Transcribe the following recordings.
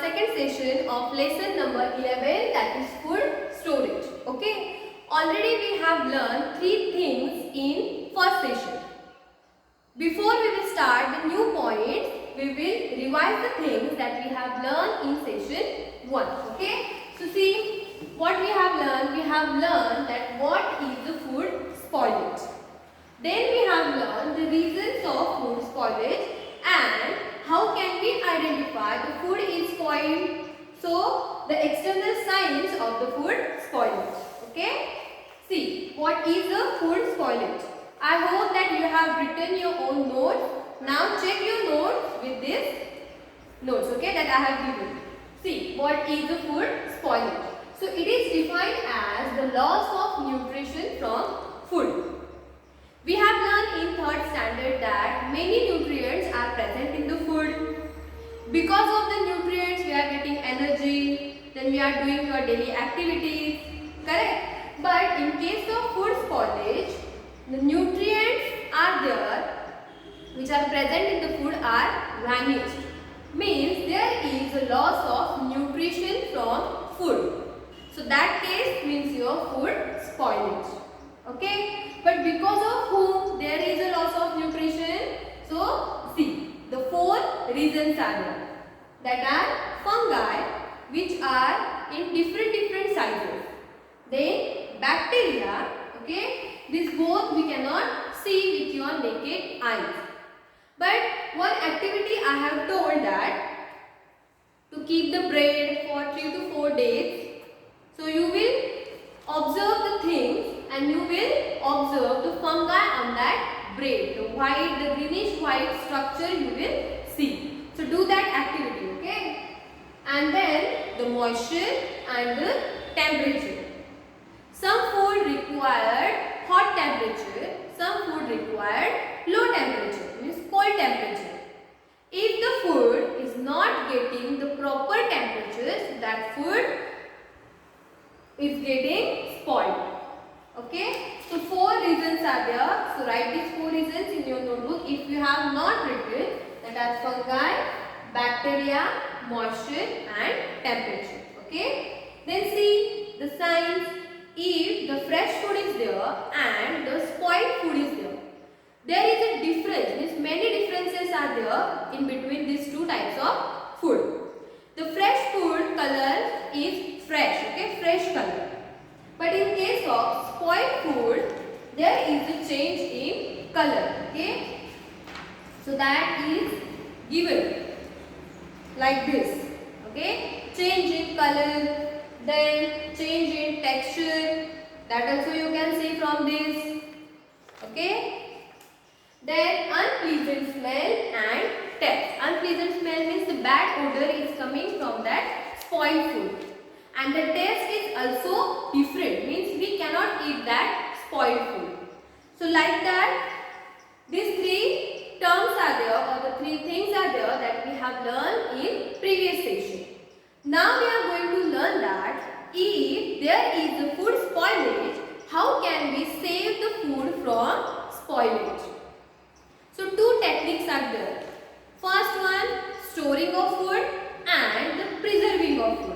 second session of lesson number 11, that is food storage. Okay, already we have learned 3 things in first session. Before we will start the new points, we will revise the things that we have learned in session 1. Okay, so see what we have learned. We have learned that what is the food spoilage. Then we have learned the reasons of food spoilage and how can we identify the food is spoiled. So the external signs of the food spoilage. Okay, see what is the food spoilage. I hope that you have written your own notes. Now check your notes with this notes, okay, that I have given. See what is the food spoilage. So it is defined as the loss of nutrition from food. We have learned in 3rd standard that many nutrients are present in the food. Because of the nutrients we are getting energy, then we are doing your daily activities, correct? But in case of food spoilage, the nutrients are there which are present in the food are vanished. Means there is a loss of nutrition from food. So that case means your food spoilage. Okay? But because of whom there is a loss of nutrition? So see, the 4 reasons are there. That are fungi which are in different sizes. Then bacteria, okay? These both we cannot see with your naked eyes. But one activity I have told that to keep the bread for 3 to 4 days. So you will observe the things and you will observe the fungi on that bread. The white, the greenish white structure you will see. So do that activity, okay? And then the moisture and the temperature. Some food required hot temperature, some food required low temperature, means cold temperature. If the food is not getting the proper temperatures, that food is getting spoiled. Okay, so 4 reasons are there. So write these 4 reasons in your notebook. If you have not written, that are fungi, bacteria, moisture and temperature. Okay, then see the signs. If the fresh food is there and the spoiled food is there, there is a difference. Means many differences are there in between these 2 types of food. The fresh food color is fresh, okay, fresh color. But in case of spoiled food, there is a change in color, okay. So that is given like this, okay. Change in color, then change in texture. That also you can see from this, okay. Then unpleasant smell and taste. Unpleasant smell means the bad odor is coming from that spoiled food. And the taste is also different, means we cannot eat that spoiled food. So like that, these 3 terms are there, or the 3 things are there that we have learned in previous session. Now we are going to learn that if there is a food spoilage, how can we save the food from spoilage? So 2 techniques are there. First one, storing of food and the preserving of food.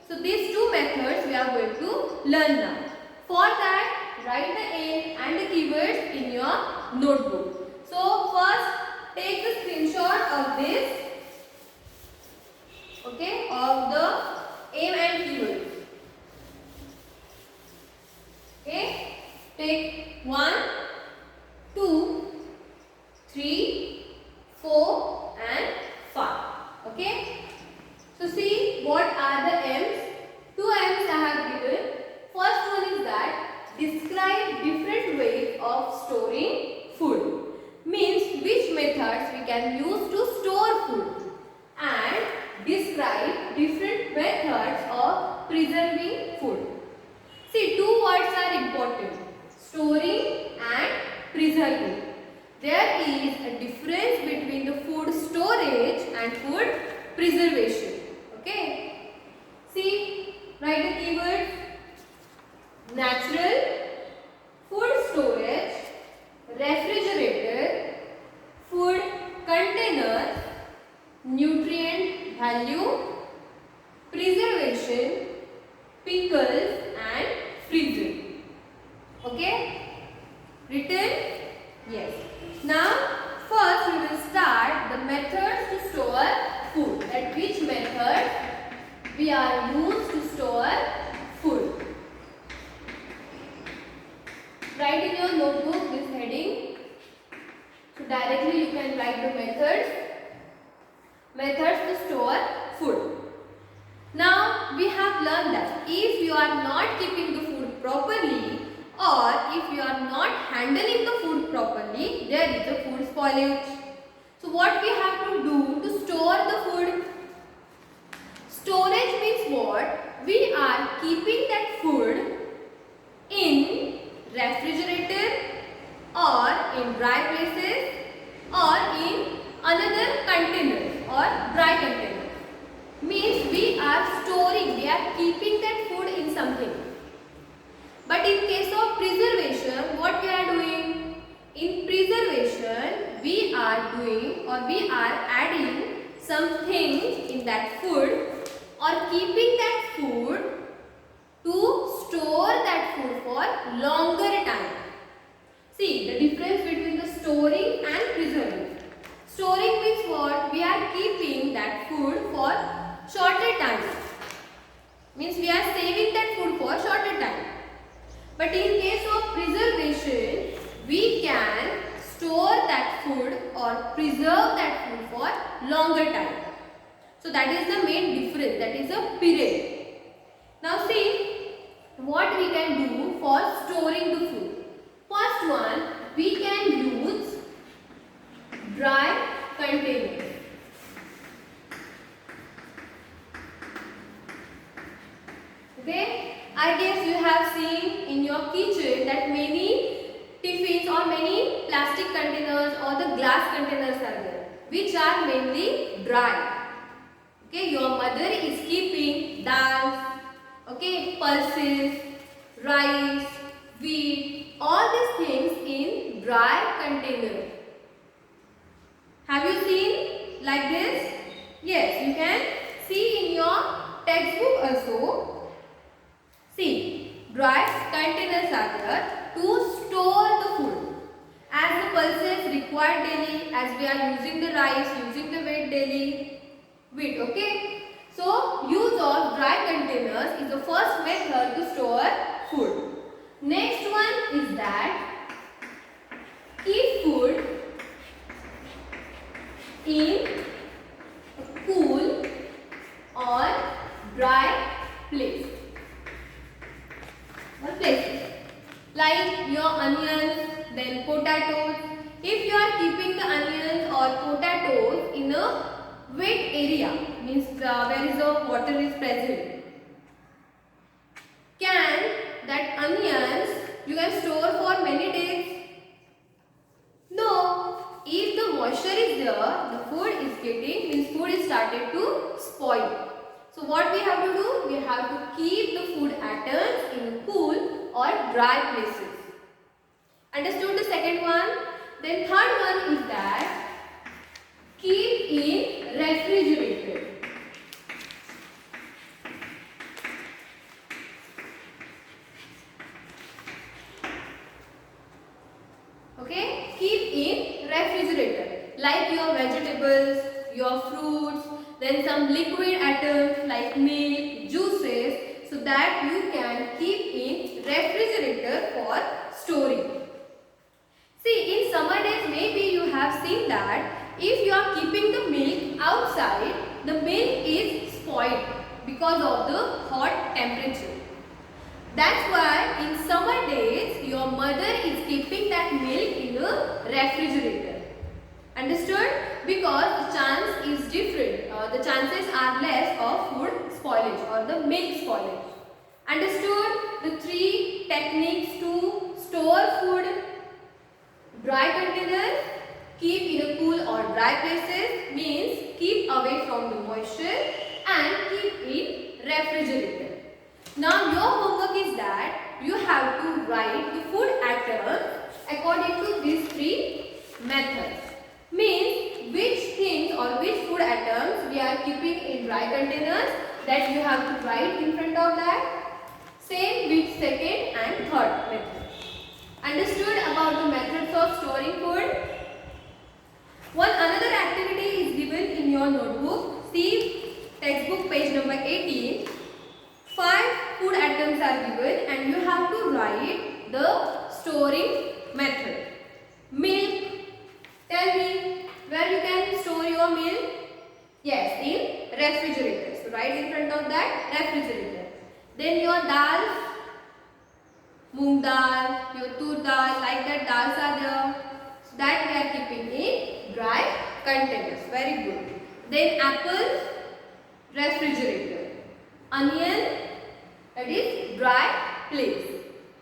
So these 2 methods we are going to learn now. For that, write the aim and the keywords in your notebook. So first, take the screenshot of this, okay, of the aim and keywords. Okay, take 1, 2, 3, 4 and 5. Okay. So see what are the M's. 2 M's I have given. First one is that describe different ways of storing food. Means which methods we can use to store food. And describe different methods of preserving food. See, 2 words are important. Storing and preserving. There is a difference between the food storage and food preservation. Okay. See, write the keywords. Natural, food storage, refrigerator, food container, nutrient value, preservation, pickles and freezing. Okay? Written? Yes. Now first we will start the methods to store food. At which method we are used to store food. Write in your notebook this heading. So directly you can write the methods. Methods to store food. Now we have learned that if you are not keeping the food properly or if you are not handling the food properly, there is a food spoilage. So what we have to do to store the food? Storage means what? We are keeping that food in refrigerator or in dry places or in another container or dry container. Means we are storing, we are keeping that food in something. But in case of preservation, what we are doing? In preservation, we are doing or we are adding some things in that food or keeping that food to store that food for longer time. See the difference between the storing and preserving. Storing means what? We are keeping that food for shorter time. Means we are saving that food for shorter time. But in case of preservation, we can store that food or preserve that food for longer time. So that is the main difference. That is a period. Now see what we can do for storing the food. First one, we can use dry containers. Okay, I guess you have seen in your kitchen that many tiffins or many plastic containers or the glass containers are there, which are mainly dry. Okay, your mother is keeping dals, okay, pulses, rice, wheat, all these things in dry container. Have you seen like this? Yes, you can see in your textbook also. See, dry containers are there to store the food. As the pulses required daily, as we are using the rice, using the wheat, okay? So, use of dry containers is the first method to store food. Next one is that keep food in a cool or dry place. Or places like your onions, then potatoes. If you are keeping the onions or potatoes in a wet area, means where is the water is present, can that onions you can store for many days? No. If the moisture is there, the food is getting, means food is started to spoil. So what we have to do? We have to keep the food items in cool or dry places. Understood the second one? Then third one is that keep in refrigerator. Okay? Keep in refrigerator. Like your vegetables, your fruits, then some liquid items like milk, juices, so that you can keep in refrigerator for storing. See, in summer days maybe you have seen that if you are keeping the milk outside, the milk is spoiled because of the hot temperature. That's why in summer days your mother is keeping that milk in a refrigerator. Understood? Because the chance is different. The chances are less of food spoilage or the milk spoilage. Understood? The three techniques to store food. Dry containers, keep in a cool or dry places, means keep away from the moisture, and keep in refrigerator. Now your homework is that you have to write the food items according to these three methods. Means which things or which food items we are keeping in dry containers that you have to write in front of that. Same with second and third method. Understood about the methods of storing food? One another activity is given in your notebook. See textbook page number 18. 5 food items are given and you have to write the storing method. Milk. Tell me where you can store your milk? Yes, in refrigerator. So write in front of that refrigerator. Then your dal, moong dal, your tur dal, like that dals are there. So that we are keeping in dry containers. Very good. Then apple, refrigerator. Onion, that is dry place.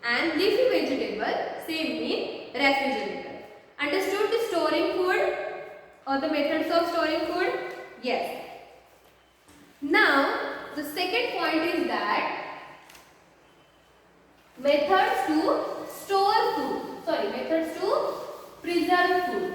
And leafy vegetable, same in refrigerator. Understood the storing food or the methods of storing food? Yes. Now, the second point is that methods to store food. Methods to preserve food.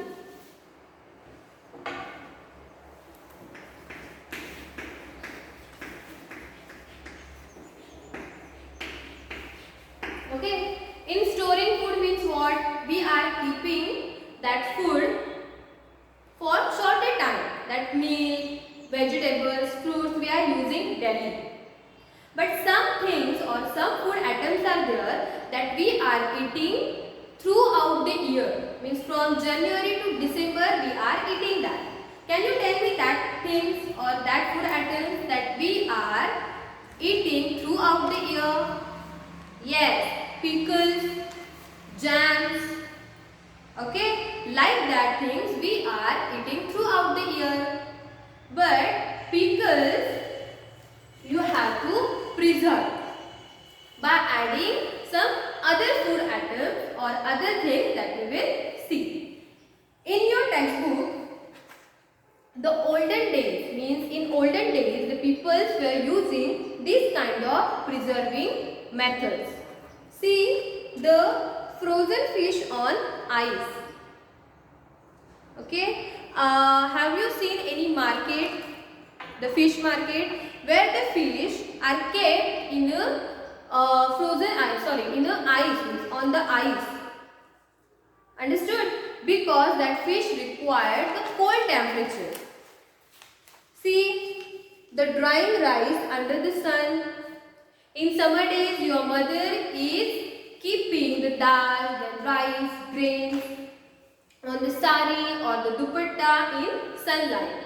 Okay. In storing food means what? We are keeping that food for shorter time. That milk, vegetables, fruits we are using daily. But some things or some food items are there that we are eating throughout the year. Means from January to December we are eating that. Can you tell me that things or that food items that we are eating throughout the year? Yes, pickles, jams, okay, like that things we are eating throughout the year. But pickles you have to preserve by adding some other food items or other things that we will see. In your textbook, the olden days means in olden days the peoples were using this kind of preserving methods. See the frozen fish on ice. Okay, have you seen any market, the fish market, where the fish are kept in a frozen ice, in a ice, means on the ice. Understood? Because that fish required the cold temperature. See the drying rice under the sun. In summer days, your mother is keeping the dal, the rice, grains on the sari or the dupatta in sunlight.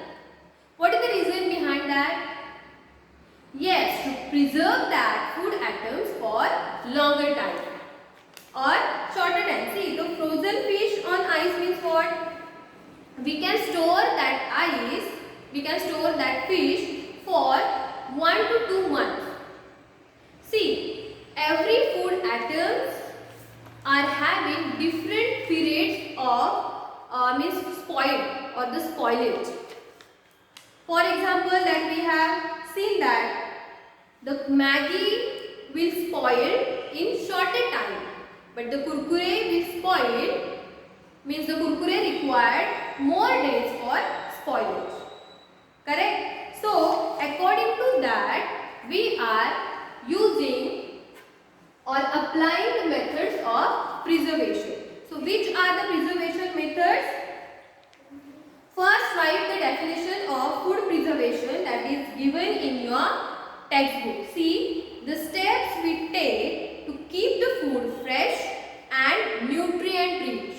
What is the reason behind that? Yes, to preserve that food items for longer time or shorter time. See, the frozen fish on ice means what? We can store that ice, we can store that fish for 1 to 2 months. See, every food items are having different periods of spoil or the spoilage. For example, that we have seen that the Maggi will spoil in shorter time, but the Kurkure will spoil, means the Kurkure required more days for spoilage. Correct? So, according to that, we are using or applying the methods of preservation. So, which are the preservation methods? First, write the definition of food preservation that is given in your textbook. See, the steps we take to keep the food fresh and nutrient rich.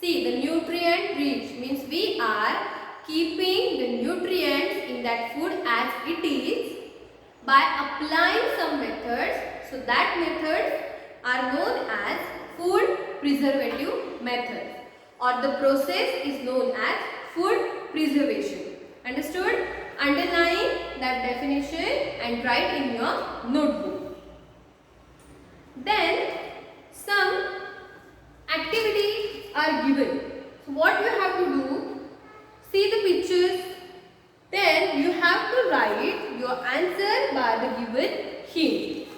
See, the nutrient rich means we are keeping the nutrients in that food as it is by applying some methods. So, that methods are known as food preservative methods, or the process is known as food preservation. Understood? Underline that definition and write in your notebook. Then some activities are given. So what you have to do? See the pictures. Then you have to write your answer by the given hint.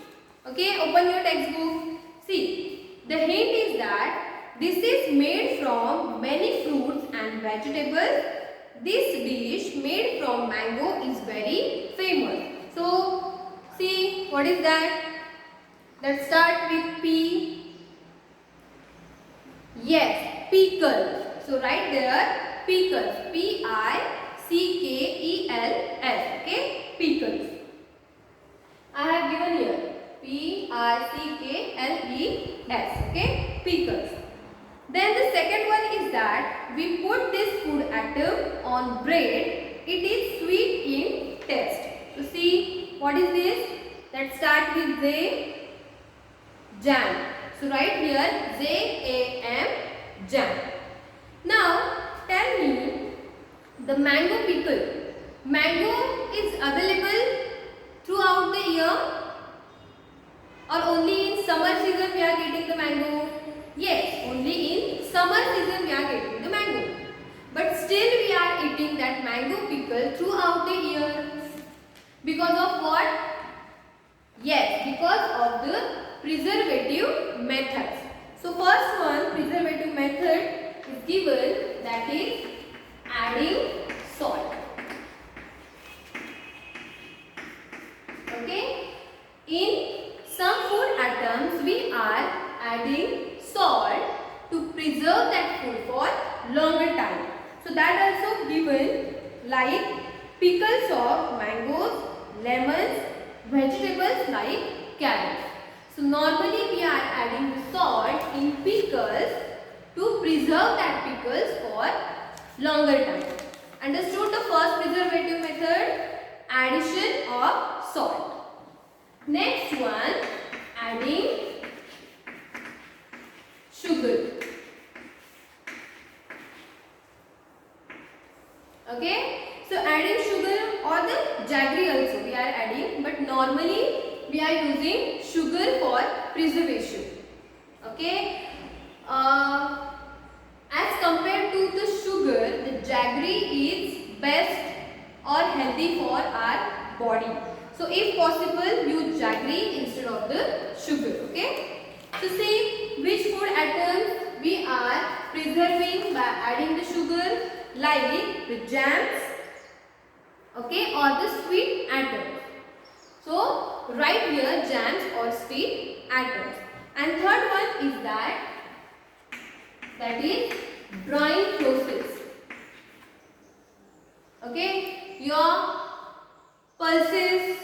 Okay, open your textbook. See, the hint is that this is made from many fruits and vegetables. This dish made from mango is very famous. So So see, what is that? Let's start with P. Yes, pickle. So write there pickles. Pickels. Okay, pickles. I have given here pickles. Okay, pickles. Then the second one is that we put this food atom on bread. It is sweet in taste. So see, what is this? Let's start with the jam. So write here JAM, jam. Now tell me the mango pickle. Mango is available throughout the year or only in summer season we are getting the mango? Yes, only in summer season we are getting the mango. But still we are eating that mango pickle throughout the year. Because of what? Yes, because of the preservative methods. So first one, preservative method is given, that is adding salt. Okay, in some food items we are adding salt to preserve that food for longer time. So that also given, like pickles of mangoes, lemons, vegetables like carrots. So normally we are adding the salt in pickles to preserve that pickles for longer time. Understood the first preservative method? Addition of salt. Next one, adding sugar. Okay, so adding sugar or the jaggery also we are adding, but normally we are using sugar for preservation. Okay, as compared to the sugar, the jaggery is best or healthy for our body. So if possible, use jaggery instead of the sugar. Okay, so see which food items we are preserving by adding the sugar, like the jams, okay, or the sweet atoms. So write here jams or sweet atoms. And third one is that is drying process. Okay, your pulses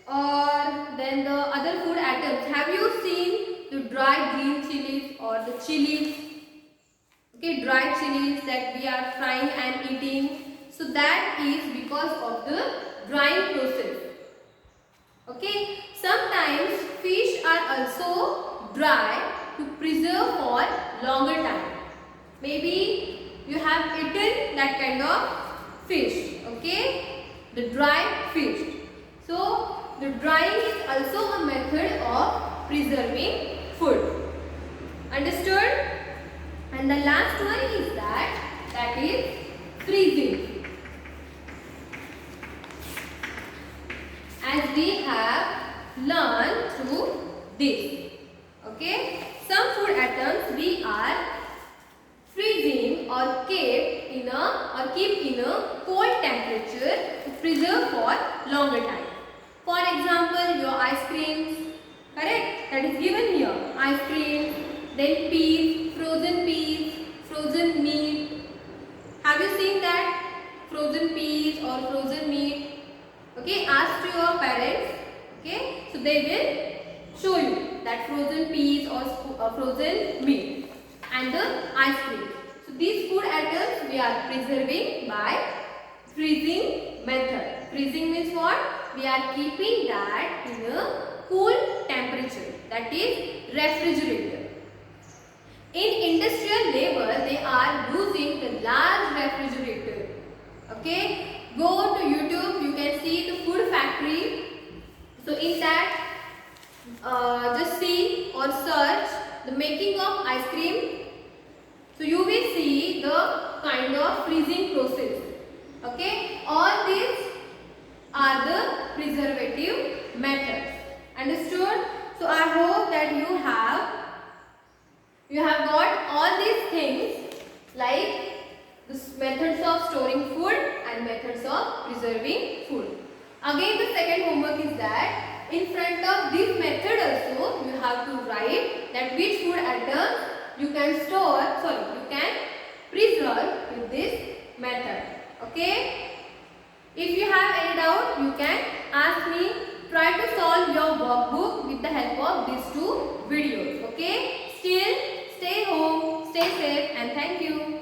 or then the other food atoms. Have you seen the dried green chilies or the chilies? Okay, dried chilies that we are frying and eating. So that is because of the drying process. Okay, sometimes fish are also dry to preserve for longer time. Maybe you have eaten that kind of fish. Okay, the dry fish. So the drying is also a method of preserving food. Understood? And the last one is that is freezing. As we have learned through this. Okay, some food items we are freezing or keep in a cold temperature to preserve for longer time. For example, your ice creams, correct? That is given here. Ice cream, then peas, frozen meat. Have you seen that? Frozen peas or frozen meat. Okay, ask to your parents. Okay, so they will show you that frozen peas or frozen meat and the ice cream. So these food items we are preserving by freezing method. Freezing means what? We are keeping that in a cool temperature, that is refrigerator. In industrial labor, they are using the large refrigerator. Okay, go to YouTube, you can see the food factory. So in that, just see or search the making of ice cream. So you will see the kind of freezing process. Okay, all these are the preservative methods. Understood? So I hope that you have got all these things, like the methods of storing food and methods of preserving food. Again, the second homework is that in front of this method also you have to write that which food items you can preserve with this method. Okay? If you have any doubt, you can ask me. Try to solve your workbook with the help of these two videos. Okay? Still, stay home, stay safe, and thank you.